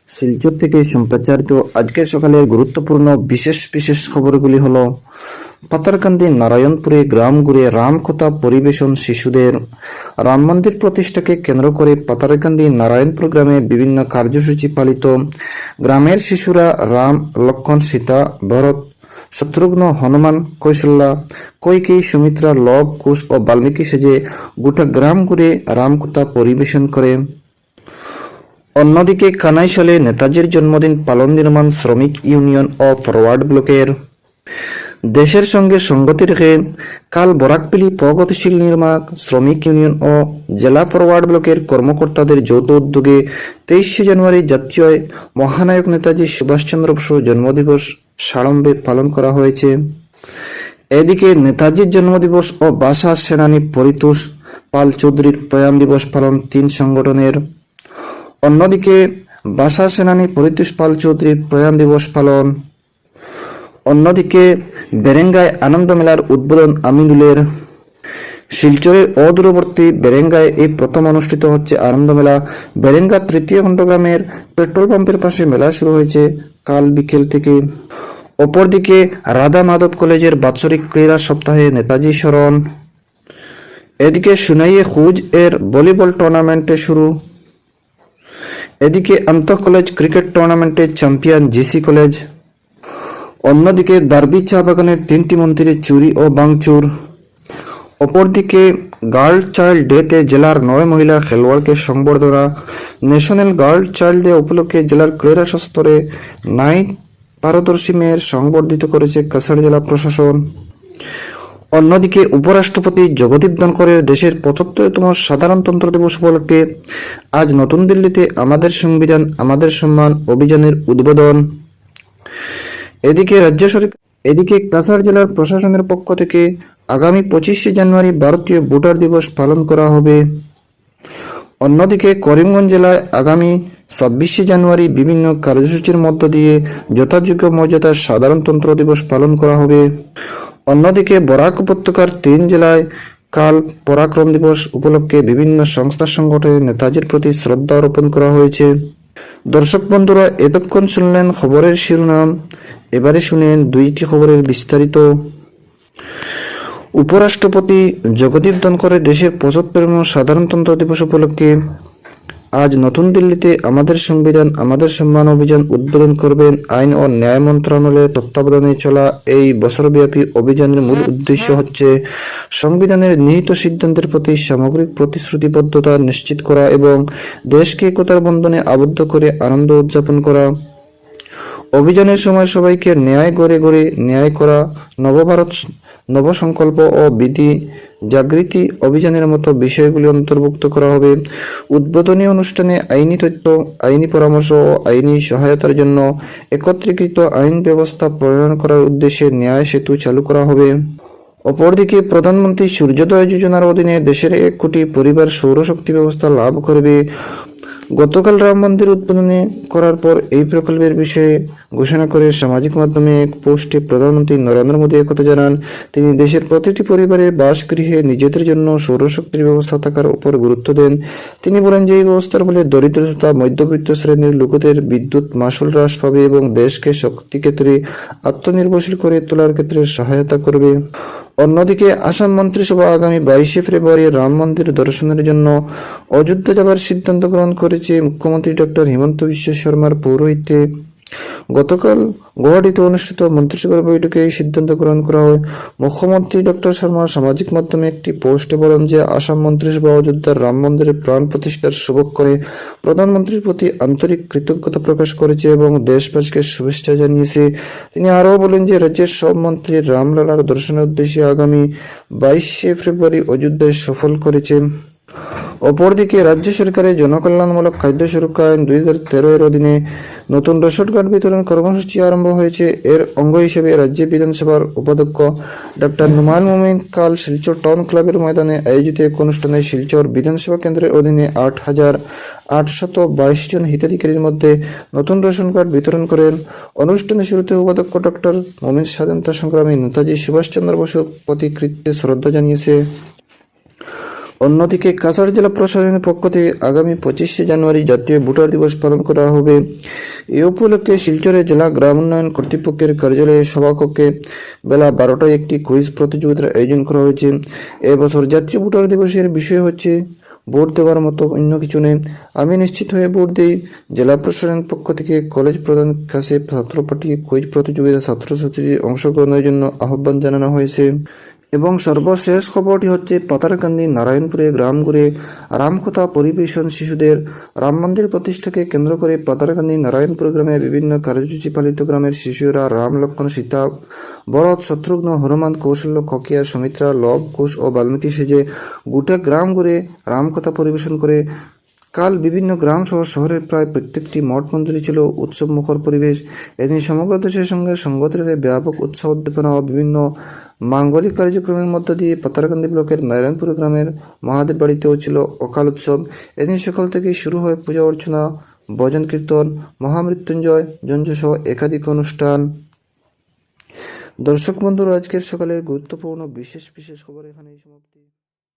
শিলচর থেকে সম্প্রচারিত আজকের সকালের গুরুত্বপূর্ণ বিশেষ বিশেষ খবরগুলি হলো পাতারকান্দি নারায়ণপুরে গ্রাম ঘুরে রামকথা পরিবেশন শিশুদের। রাম মন্দির প্রতিষ্ঠাকে কেন্দ্র করে পাতারকান্দি নারায়ণপুর গ্রামে বিভিন্ন কার্যসূচি পালিত। গ্রামের শিশুরা রাম, লক্ষ্মণ, সীতা, ভরত, শত্রুঘ্ন, হনুমান, কৌশল্যা, কইকেয়ী, সুমিত্রা, লব, কুশ ও বাল্মীকি সেজে গোটা গ্রাম ঘুরে রামকথা পরিবেশন করে। অন্যদিকে কানাইশালে নেতাজির জন্মদিন পালন নির্মাণ শ্রমিক ইউনিয়ন ও ফরওয়ার্ড ব্লকের। দেশের সঙ্গে সঙ্গতি রেখে কাল বরাকপিলি প্রগতিশীল নির্মাণ শ্রমিক ইউনিয়ন ও জেলা ফরওয়ার্ড ব্লকের কর্মকর্তাদের যৌথ উদ্যোগে 23শে জানুয়ারি জাতীয় মহানায়ক নেতাজি সুভাষচন্দ্র বসু জন্মদিবস সাড়ম্বরে পালন করা হয়েছে। এদিকে নেতাজির জন্মদিবস ও ভাষা সেনানী পরিতোষ পাল চৌধুরীর প্রয়াণ দিবস পালন 3 সংগঠনের। অন্যদিকে ভাষা সেনানী পরিতোষ পাল চৌধুরীর প্রয়াণ দিবস পালন। অন্যদিকে বেরেঙ্গায় আনন্দ মেলার উদ্বোধন আমিনুলের। শিলচরের অদূরবর্তী বেরেঙ্গায় এই প্রথম অনুষ্ঠিত হচ্ছে আনন্দ মেলা। বেরেঙ্গা তৃতীয় খণ্ড গ্রামের পেট্রোল পাম্পের পাশে মেলা শুরু হয়েছে কাল বিকেল থেকে। অপরদিকে রাধা মাধব কলেজের বাৎসরিক ক্রীড়া সপ্তাহে নেতাজি স্মরণ। এদিকে সুনাইয়ে খুজ এর ভলিবল টুর্নামেন্টে শুরু। এদিকে আন্তঃ কলেজ ক্রিকেট টুর্নামেন্টে চ্যাম্পিয়ন জিসি কলেজ। অন্যদিকে দার্বি চা বাগানের 3টি মন্দিরে চুরি ও ভাঙচুর। অপরদিকে গার্ল চাইল্ড ডেতে জেলার 9 মহিলা খেলোয়াড়কে সংবর্ধনা। ন্যাশনাল গার্ল চাইল্ড ডে উপলক্ষে জেলার ক্রীড়া স্তরে 9 পারদর্শী মেয়ের সংবর্ধিত করেছে কাছাড় জেলা প্রশাসন। অন্যদিকে উপরাষ্ট্রপতি জগদীপ ধনখড়ের দেশের 75তম সাধারণতন্ত্র দিবস উপলক্ষে আজ নতুন দিল্লিতে আমাদের সংবিধান আমাদের সম্মান অভিযানের উদ্বোধন। এদিকে কাছাড় জেলার প্রশাসনের পক্ষ থেকে আগামী 25শে জানুয়ারি ভারতীয় ভোটার দিবস পালন করা হবে। অন্যদিকে করিমগঞ্জ জেলায় আগামী 26শে জানুয়ারি বিভিন্ন কার্যসূচির মধ্য দিয়ে যথাযোগ্য মর্যাদার সাধারণতন্ত্র দিবস পালন করা হবে। অন্যদিকে বরাক উপত্যকার 3 জেলায় কাল পরাক্রম দিবস উপলক্ষে বিভিন্ন সংস্থা সংগঠনে নেতাজির প্রতি শ্রদ্ধা অর্পণ করা হয়েছে। দর্শক বন্ধুরা, এতক্ষণ শুনলেন খবরের শিরোনাম। এবারে শুনেন 2টি খবরের বিস্তারিত। উপরাষ্ট্রপতি জগদীপ ধনখড়ের দেশের 75তম সাধারণতন্ত্র দিবস উপলক্ষে আজ নতুন দিল্লিতে আমাদের সংবিধান আমাদের সম্মান অভিযান উদ্বোধন করবেন। আইন ও ন্যায় মন্ত্রণালয়ের তত্ত্বাবধানে চলা এই বছরব্যাপী অভিযানের মূল উদ্দেশ্য হচ্ছে সংবিধানের নিহিত সিদ্ধান্তের প্রতি সামগ্রিক প্রতিশ্রুতিবদ্ধতা নিশ্চিত করা এবং দেশকে একতার বন্ধনে আবদ্ধ করে আনন্দ উদযাপন করা। অভিযানের সময় সবাইকে ন্যায় গড়ে গড়ে ন্যায় করা, নবভারত নবসংকল্প ও বিধি জাগৃতি অভিযানের মতো বিষয়গুলি অন্তর্ভুক্ত করা হবে। উদ্বোধনী অনুষ্ঠানে আইনি তথ্য, আইনি পরামর্শ ও আইনি সহায়তার জন্য একত্রীকৃত আইন ব্যবস্থা প্রণয়ন করার উদ্দেশ্যে ন্যায় সেতু চালু করা হবে। অপরদিকে প্রধানমন্ত্রী সূর্যোদয় যোজনার অধীনে দেশের 1 কোটি পরিবার সৌরশক্তি ব্যবস্থা লাভ করবে। গতকাল রাম মন্দির উদ্বোধন করার পর এই প্রকল্পের বিষয়ে ঘোষণা করে সামাজিক মাধ্যমে এক পোস্টে প্রধানমন্ত্রী নরেন্দ্র মোদী একথা জানান। তিনি দেশের প্রতিটি পরিবারের বাসগৃহে নিজেদের জন্য সৌরশক্তির ব্যবস্থা থাকার উপর গুরুত্ব দেন। তিনি বলেন যে এই ব্যবস্থার ফলে দরিদ্র তথা মধ্যবিত্ত শ্রেণীর লোকেদের বিদ্যুৎ মাশুল হ্রাস পাবে এবং দেশকে শক্তি ক্ষেত্রে আত্মনির্ভরশীল করে তোলার ক্ষেত্রে সহায়তা করবে। অন্যদিকে আসাম মন্ত্রিসভা আগামী 22শে ফেব্রুয়ারি রাম মন্দির দর্শনের জন্য অযোধ্যা যাবার সিদ্ধান্ত গ্রহণ করেছে। মুখ্যমন্ত্রী ডক্টর হিমন্ত বিশ্ব শর্মার পৌরোহিত্যে গতকাল গুয়াহাটিতে অনুষ্ঠিত মন্ত্রিসভার বৈঠকে এই সিদ্ধান্ত গ্রহণ করা হয়। মুখ্যমন্ত্রী ডক্টর শর্মা সামাজিক মাধ্যমে একটি পোস্টে বলেন যে আসাম মন্ত্রিসভা অযোধ্যার রাম মন্দিরের প্রাণ প্রতিষ্ঠার শুভক্ষণে প্রধানমন্ত্রীর প্রতি আন্তরিক কৃতজ্ঞতা প্রকাশ করেছে এবং দেশবাসীকে শুভেচ্ছা জানিয়েছে। তিনি আরও বলেন যে রাজ্যের সব মন্ত্রী রামলালার দর্শনের উদ্দেশ্যে আগামী 22শে ফেব্রুয়ারি অযোধ্যায় সফল করেছে। অপরদিকে রাজ্য সরকারের জনকল্যাণমূলক খাদ্য সুরক্ষা আইন 2013 এর অধীনে নতুন রেশন কার্ড বিতরণ কর্মসূচি আরম্ভ হয়েছে। এর অঙ্গ হিসেবে রাজ্য বিধানসভার উপাধ্যক্ষ ডক্টর নুমাইল মোমিন কাল শিলচর টাউন ক্লাবের ময়দানে আয়োজিত এক অনুষ্ঠানে শিলচর বিধানসভা কেন্দ্রের অধীনে 8,822 জন হিতাধিকারীর মধ্যে নতুন রেশন কার্ড বিতরণ করেন। অনুষ্ঠানের শুরুতে উপাধ্যক্ষ ডক্টর মোমিন স্বাধীনতা সংগ্রামী নেতাজি সুভাষচন্দ্র বসুর প্রতি কৃত্যে শ্রদ্ধা জানিয়েছে। অন্যদিকে কাছাড় জেলা প্রশাসনের পক্ষ থেকে আগামী 25শে জানুয়ারি জাতীয় ভোটার দিবস পালন করা হবে। এ উপলক্ষে শিলচরে জেলা গ্রাম উন্নয়ন কর্তৃপক্ষের কার্যালয়ে সভাকক্ষে বেলা 12টায় একটি কুইজ প্রতিযোগিতার আয়োজন করা হয়েছে। এবছর জাতীয় ভোটার দিবসের বিষয় হচ্ছে ভোট দেওয়ার মতো অন্য কিছু নেই, আমি নিশ্চিত হয়ে ভোট দিই। জেলা প্রশাসনের পক্ষ থেকে কলেজ প্রধান কাছে ছাত্র পার্টি কুইজ প্রতিযোগিতা ছাত্রছাত্রীদের অংশগ্রহণের জন্য আহ্বান জানানো হয়েছে। এবং সর্বশেষ খবরটি হচ্ছে পাতারকান্দি নারায়ণপুরে গ্রাম ঘুরে রামকথা পরিবেশন শিশুদের। রাম মন্দির প্রতিষ্ঠাকে কেন্দ্র করে পাতারকান্দি নারায়ণপুর গ্রামে বিভিন্ন কার্যসূচি পালিত। গ্রামের শিশুরা রাম লক্ষ্মণ সীতা ভরত শত্রুঘ্ন হনুমান কৌশল্য ককিয়া সুমিত্রা লব কুশ ও বাল্মীকি সেজে গোটা গ্রাম ঘুরে রামকথা পরিবেশন করে। কাল বিভিন্ন গ্রাম সহ শহরের প্রায় প্রত্যেকটি মঠ মন্দিরে ছিল উৎসব মুখর পরিবেশ। এদিন সমগ্র দেশের সঙ্গে সংগত রেখে ব্যাপক উৎসাহ উদ্দীপনা ও বিভিন্ন মাঙ্গলিক কার্যক্রমের মধ্য দিয়ে পাতারকান্দি ব্লকের নারায়ণপুর গ্রামের মহাদেব বাড়িতেও ছিল অকাল উৎসব। এদিন সকাল থেকেই শুরু হয় পূজা অর্চনা, ভজন কীর্তন, মহামৃত্যুঞ্জয় যঞ্জ সহ একাধিক অনুষ্ঠান। দর্শক বন্ধুরা, আজকের সকালের গুরুত্বপূর্ণ বিশেষ খবর এখানেই সমাপ্তি।